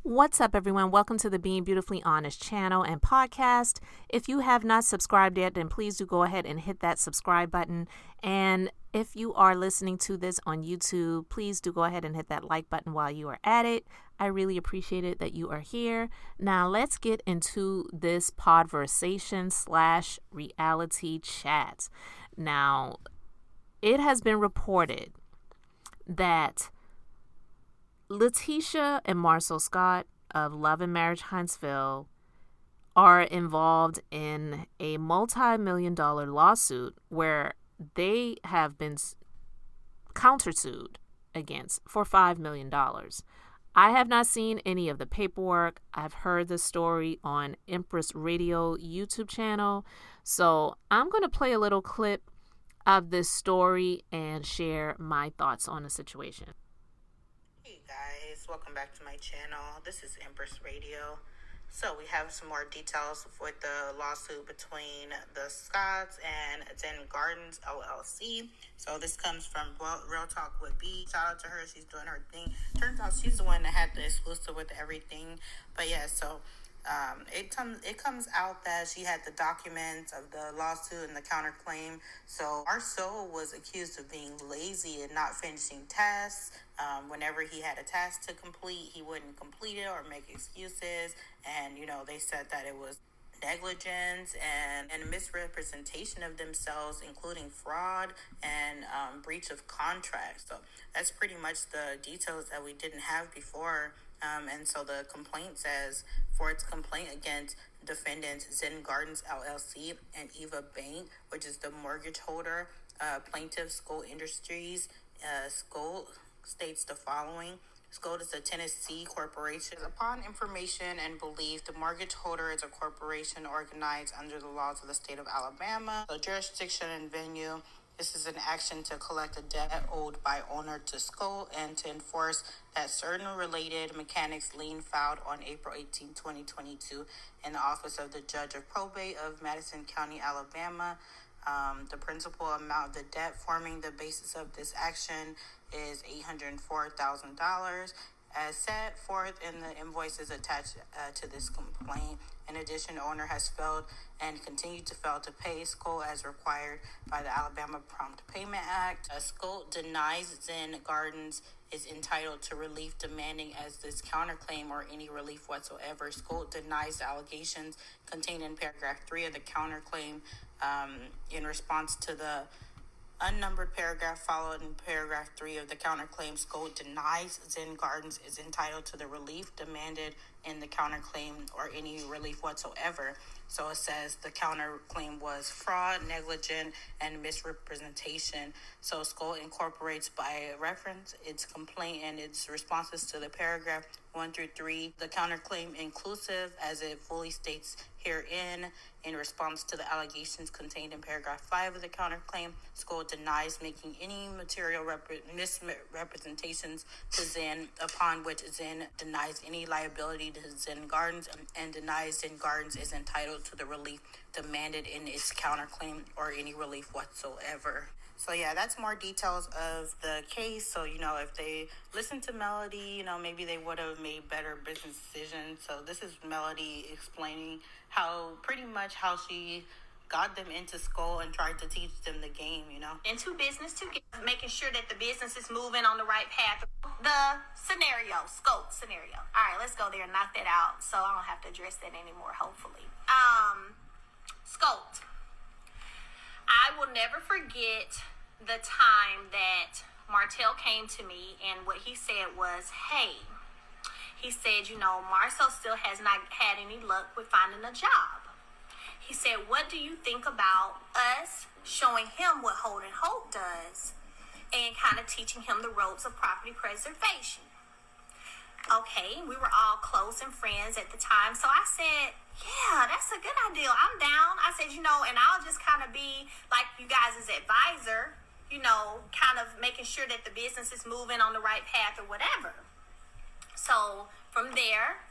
What's up, everyone? Welcome to the Being Beautifully Honest channel and podcast. If you have not subscribed yet, then please do go ahead and hit that subscribe button. And if you are listening to this on YouTube, please do go ahead and hit that like button while you are at it. I really appreciate it that you are here. Now, let's get into this podversation / reality chat. Now, it has been reported that Latisha and Marsauscott of Love and Marriage Huntsville are involved in a multi-million-dollar lawsuit where they have been countersued against for $5 million. I have not seen any of the paperwork. I've heard the story on Empress Radio YouTube channel. So I'm going to play a little clip of this story and share my thoughts on the situation. Hey guys, welcome back to my channel. This is Empress Radio. So we have some more details with the lawsuit between the Scotts and Zen Gardens LLC. So this comes from Real Talk with B. Shout out to her. She's doing her thing. Turns out she's the one that had the exclusive with everything. But yeah, so it comes out that she had the documents of the lawsuit and the counterclaim. So Marsau was accused of being lazy and not finishing tasks. Whenever he had a task to complete, he wouldn't complete it or make excuses. And, they said that it was negligence and misrepresentation of themselves, including fraud and breach of contract. So that's pretty much the details that we didn't have before. And so the complaint says, for its complaint against defendants Zen Gardens LLC and Eva Bank, which is the mortgage holder, plaintiff SCHolt Industries, SCHolt states the following. SCHolt is a Tennessee corporation. Upon information and belief, the mortgage holder is a corporation organized under the laws of the state of Alabama. The jurisdiction and venue. This is an action to collect a debt owed by owner to SCHolt and to enforce that certain related mechanics lien filed on April 18, 2022 in the office of the Judge of Probate of Madison County, Alabama. The principal amount of the debt forming the basis of this action is $804,000 as set forth in the invoices attached to this complaint. In addition, the owner has failed and continued to fail to pay SCHolt as required by the Alabama Prompt Payment Act. SCHolt denies Zen Gardens is entitled to relief demanding as this counterclaim or any relief whatsoever. SCHolt denies the allegations contained in paragraph 3 of the counterclaim. In response to the unnumbered paragraph followed in paragraph 3 of the counterclaim, SCHolt denies Zen Gardens is entitled to the relief demanded in the counterclaim or any relief whatsoever. So it says the counterclaim was fraud, negligent, and misrepresentation. So SCHolt incorporates by reference its complaint and its responses to the paragraph 1 through 3, the counterclaim inclusive as it fully states herein. In response to the allegations contained in paragraph 5 of the counterclaim, SCHolt denies making any material misrepresentations to Zen, upon which Zen denies any liability to Zen Gardens and denies Zen Gardens is entitled to the relief demanded in its counterclaim or any relief whatsoever. So yeah, that's more details of the case. So, if they listened to Melody, maybe they would have made better business decisions. So this is Melody explaining how she got them into SCHolt and tried to teach them the game, Into business together, making sure that the business is moving on the right path. The scenario, SCHolt scenario. All right, let's go there and knock that out so I don't have to address that anymore, hopefully. SCHolt. I will never forget the time that Martell came to me and what he said was, hey, he said, Marsau still has not had any luck with finding a job. He said, what do you think about us showing him what Hold and Hope does and kind of teaching him the ropes of property preservation? Okay, we were all close and friends at the time. So I said, yeah, that's a good idea. I'm down. I said, and I'll just kind of be like you guys' advisor, kind of making sure that the business is moving on the right path or whatever. So from there,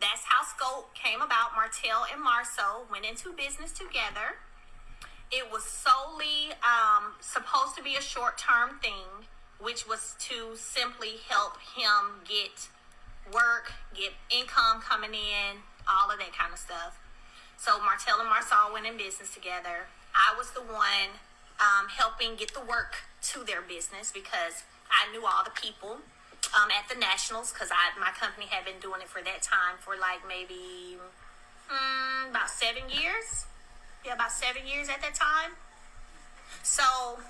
that's how SCHolt came about. Martell and Marsau went into business together. It was solely supposed to be a short-term thing, which was to simply help him get work, get income coming in, all of that kind of stuff. So Martell and Marsau went in business together. I was the one helping get the work to their business because I knew all the people at the Nationals, because my company had been doing it for that time for like maybe about 7 years. Yeah, about 7 years at that time. So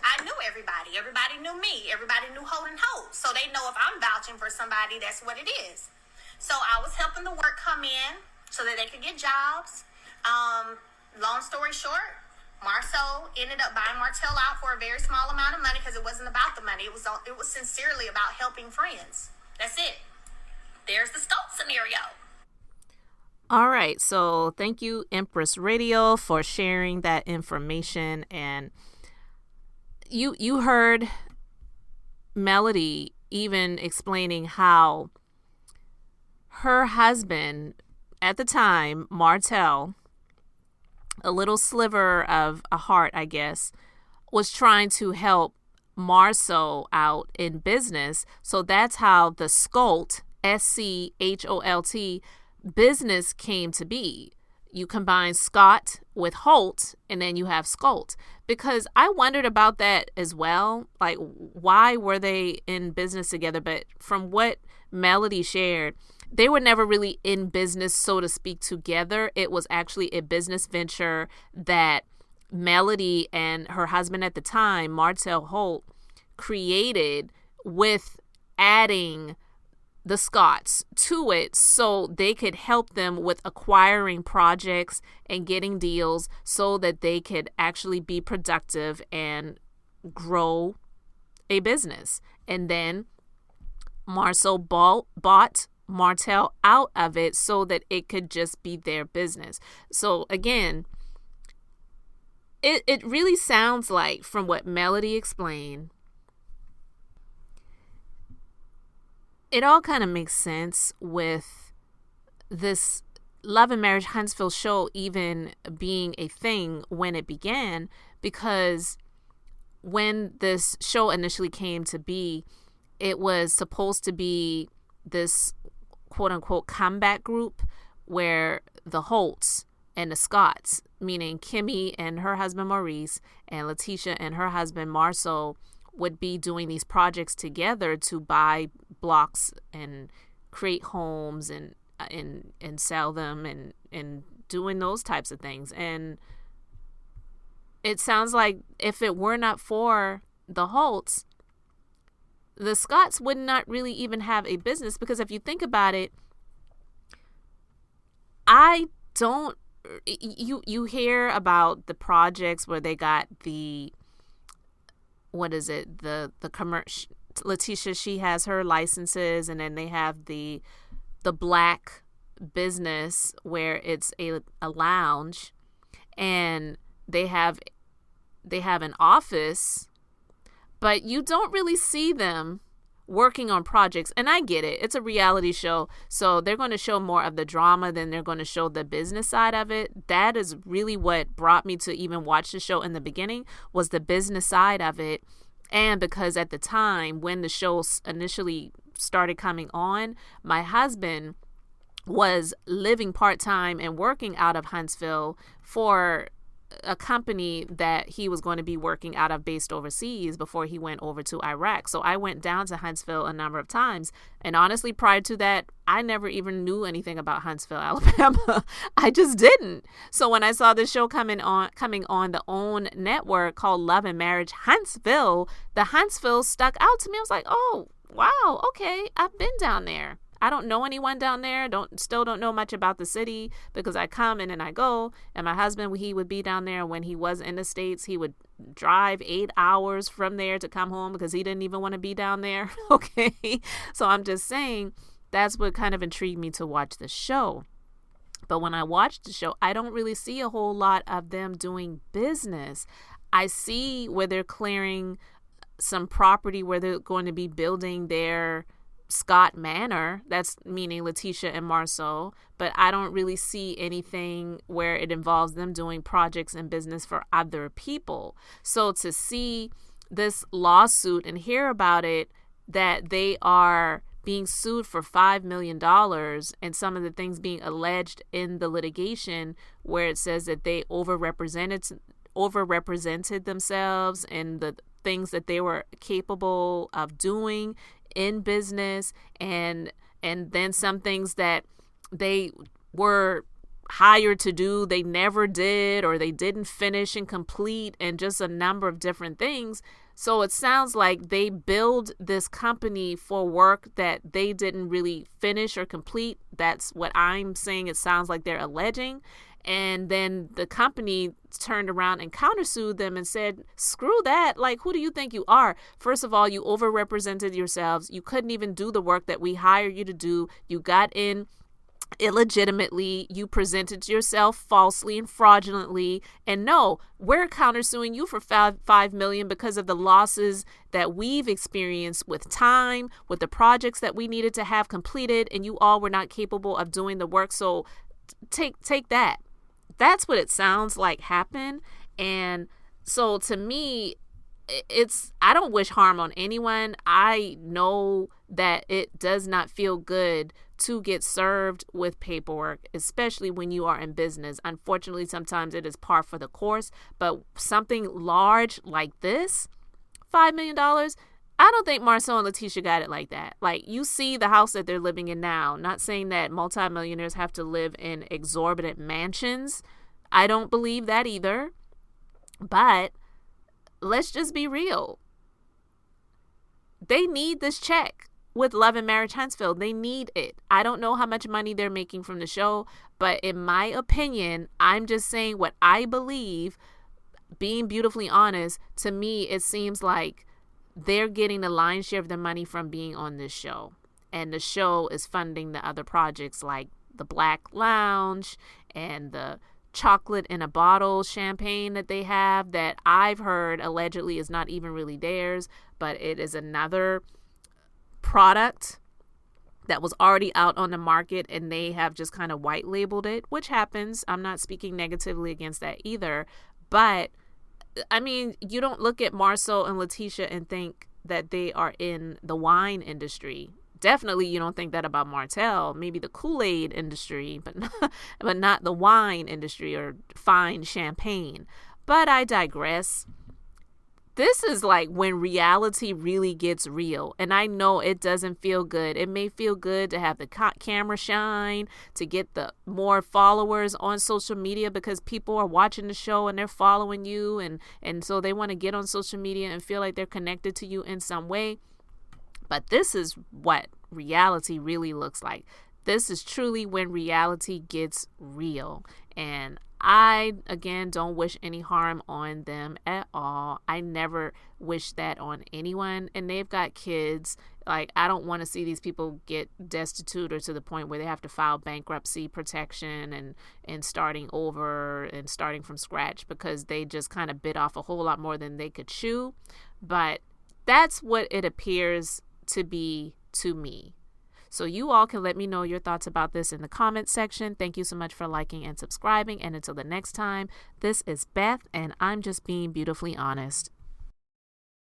I knew everybody. Everybody knew me. Everybody knew Holt and Holt. So they know if I'm vouching for somebody, that's what it is. So I was helping the work come in so that they could get jobs. Long story short, Marsau ended up buying Martell out for a very small amount of money because it wasn't about the money. It was sincerely about helping friends. That's it. There's the SCHolt scenario. All right. So thank you, Empress Radio, for sharing that information. And you heard Melody even explaining how her husband at the time, Martell, a little sliver of a heart, I guess, was trying to help Marsau out in business. So that's how the SCHolt, SCHolt, business came to be. You combine Scott with Holt, and then you have SCHolt. Because I wondered about that as well. Like, why were they in business together? But from what Melody shared, they were never really in business, so to speak, together. It was actually a business venture that Melody and her husband at the time, Martell Holt, created with adding the Scotts to it so they could help them with acquiring projects and getting deals so that they could actually be productive and grow a business. And then Marsau bought Martell out of it so that it could just be their business. So again, it really sounds like, from what Melody explained, it all kind of makes sense with this Love and Marriage Huntsville show even being a thing when it began, because when this show initially came to be, it was supposed to be this quote unquote comeback group where the Holts and the Scotts, meaning Kimmy and her husband Maurice and Latisha and her husband Marsau, would be doing these projects together to buy blocks and create homes and sell them and doing those types of things. And it sounds like if it were not for the Holts, the Scotts would not really even have a business, because if you think about it, you hear about the projects where they got the, what is it, the commercial, Latisha, she has her licenses, and then they have the black business where it's a lounge, and they have an office, but you don't really see them working on projects. And I get it. It's a reality show, so they're going to show more of the drama than they're going to show the business side of it. That is really what brought me to even watch the show in the beginning, was the business side of it. And because at the time when the show initially started coming on, my husband was living part-time and working out of Huntsville for a company that he was going to be working out of based overseas before he went over to Iraq. So I went down to Huntsville a number of times. And honestly, prior to that, I never even knew anything about Huntsville, Alabama. I just didn't. So when I saw this show coming on the OWN network called Love and Marriage Huntsville, the Huntsville stuck out to me. I was like, oh, wow, okay, I've been down there. I don't know anyone down there. Still don't know much about the city, because I come and then I go. And my husband, he would be down there. When he was in the States, he would drive 8 hours from there to come home because he didn't even want to be down there. Okay. So I'm just saying, that's what kind of intrigued me to watch the show. But when I watched the show, I don't really see a whole lot of them doing business. I see where they're clearing some property where they're going to be building their Scott Manor, that's meaning Latisha and Marsau, but I don't really see anything where it involves them doing projects and business for other people. So to see this lawsuit and hear about it, that they are being sued for $5 million, and some of the things being alleged in the litigation where it says that they overrepresented themselves and the things that they were capable of doing in business, and then some things that they were hired to do they never did, or they didn't finish and complete, and just a number of different things. So it sounds like they build this company for work that they didn't really finish or complete. That's what I'm saying. It sounds like they're alleging. And then the company turned around and countersued them and said, screw that. Like, who do you think you are? First of all, you overrepresented yourselves. You couldn't even do the work that we hired you to do. You got in illegitimately, you presented yourself falsely and fraudulently, and no, we're countersuing you for $5 million because of the losses that we've experienced with time, with the projects that we needed to have completed, and you all were not capable of doing the work. So take that. That's what it sounds like happened. And so to me, I don't wish harm on anyone. I know that it does not feel good to get served with paperwork, especially when you are in business. Unfortunately, sometimes it is par for the course, but something large like this, $5 million, I don't think Marsau and Latisha got it like that. Like, you see the house that they're living in now. Not saying that multimillionaires have to live in exorbitant mansions. I don't believe that either. But let's just be real. They need this check with Love and Marriage Huntsville. They need it. I don't know how much money they're making from the show, but in my opinion, I'm just saying what I believe, being beautifully honest. To me, it seems like they're getting the lion's share of the money from being on this show. And the show is funding the other projects like the Black Lounge and the chocolate in a bottle champagne that they have, that I've heard allegedly is not even really theirs, but it is another product that was already out on the market, and they have just kind of white labeled it, which happens. I'm not speaking negatively against that either. But I mean, you don't look at Marsau and Latisha and think that they are in the wine industry. Definitely you don't think that about Martell. Maybe the Kool-Aid industry, but not the wine industry or fine champagne. But I digress. This is like when reality really gets real. And I know it doesn't feel good. It may feel good to have the camera shine, to get the more followers on social media because people are watching the show and they're following you. And so they want to get on social media and feel like they're connected to you in some way. But this is what reality really looks like. This is truly when reality gets real. And I, again, don't wish any harm on them at all. I never wish that on anyone. And they've got kids. Like, I don't want to see these people get destitute or to the point where they have to file bankruptcy protection and starting over and starting from scratch because they just kind of bit off a whole lot more than they could chew. But that's what it appears to be to me. So you all can let me know your thoughts about this in the comments section. Thank you so much for liking and subscribing. And until the next time, this is Beth, and I'm just being beautifully honest.